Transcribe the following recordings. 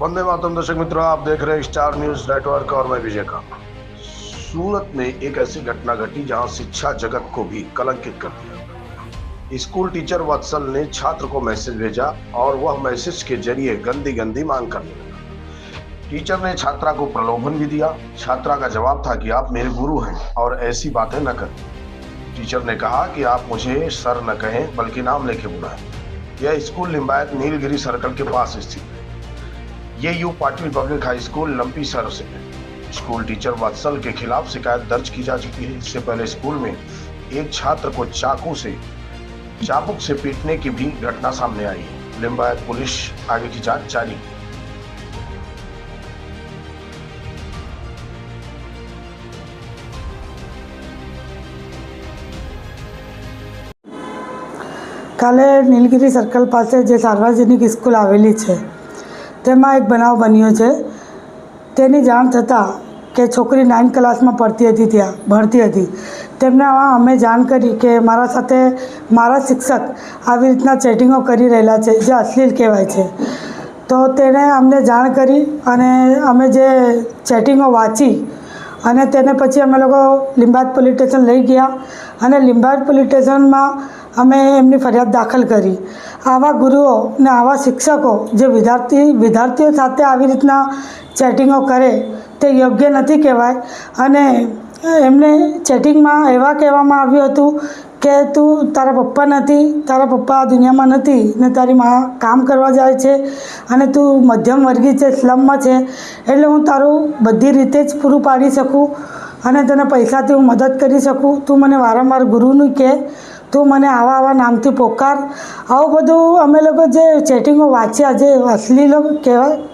वंदे मातरम। दर्शक मित्रों, आप देख रहे हैं स्टार न्यूज नेटवर्क और मैं विजय का। सूरत में एक ऐसी घटना घटी जहां शिक्षा जगत को भी कलंकित कर दिया। स्कूल टीचर वत्सल ने छात्र को मैसेज भेजा और वह मैसेज के जरिए गंदी गंदी मांग करने लगा। टीचर ने छात्रा को प्रलोभन भी दिया। छात्रा का जवाब था कि आप मेरे गुरु हैं और ऐसी बातें न करें। टीचर ने कहा कि आप मुझे सर न कहें बल्कि नाम लेके बुलाएं। यह स्कूल लिंबायत नीलगिरी सर्कल के पास स्थित है। ये you Patil public high school lumpy sir से है। स्कूल टीचर वत्सल के खिलाफ शिकायत दर्ज की जा चुकी है। इससे पहले स्कूल में एक छात्र को चाबुक से पीटने की भी घटना सामने आई है। लिंबायत पुलिस आगे की जांच जारी है। કાલે નીલગિરી સર્કલ પાસે જે સાર્વજનિક સ્કૂલ આવેલી છે તેમાં એક બનાવ બન્યો છે। તેની જાણ થતાં કે છોકરી 9th ક્લાસમાં ત્યાં ભણતી હતી। તેમને અમે જાણ કરી કે મારા સાથે મારા શિક્ષક આવી રીતના ચેટિંગો કરી રહેલા છે જે અશ્લીલ કહેવાય છે। તો તેણે અમને જાણ કરી અને અમે જે ચેટિંગો વાંચી અને તેને પછી અમે લોકો લીંબાયત પોલીસ સ્ટેશન લઈ ગયા અને લીંબાયત પોલીસ સ્ટેશનમાં અમે એમની ફરિયાદ દાખલ કરી। આવા ગુરુઓ ને આવા શિક્ષકો જે વિદ્યાર્થીઓ સાથે આવી રીતના ચેટિંગો કરે તે યોગ્ય નથી કહેવાય। અને એમને ચેટિંગમાં એવા કહેવામાં આવ્યું હતું કે તું તારા પપ્પા નથી, તારા પપ્પા આ દુનિયામાં નથી ને તારી માં કામ કરવા જાય છે અને તું મધ્યમ વર્ગી છે, સ્લમમાં છે, એટલે હું તારું બધી રીતે જ પૂરું પાડી શકું અને તને પૈસાથી હું મદદ કરી શકું। તું મને વારંવાર ગુરુનું કહે, તું મને આવા નામથી પોકાર। આવું બધું અમે લોકો જે ચેટિંગો વાંચ્યા, જે અશ્લીલો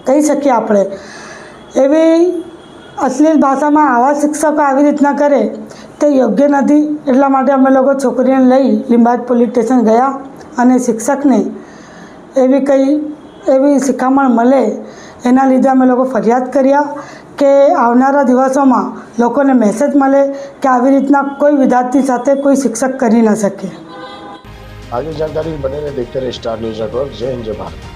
કહી શકીએ આપણે, એવી અશ્લીલ ભાષામાં આવા શિક્ષકો આવી રીતના કરે તે યોગ્ય નથી। એટલા માટે અમે લોકો છોકરીને લઈ લીંબાયત પોલીસ સ્ટેશન ગયા અને શિક્ષકને એવી શિખામણ મળે એના લીધે અમે લોકો ફરિયાદ કર્યા કે આવનારા દિવસોમાં લોકોને મેસેજ મળે કે આવી રીતના કોઈ વિદ્યાર્થી સાથે કોઈ શિક્ષક કરી ન શકે। आगे जानकारी बने रहे, देखते रहे स्टार न्यूज नेटवर्क। जय हिंद, जय भारत।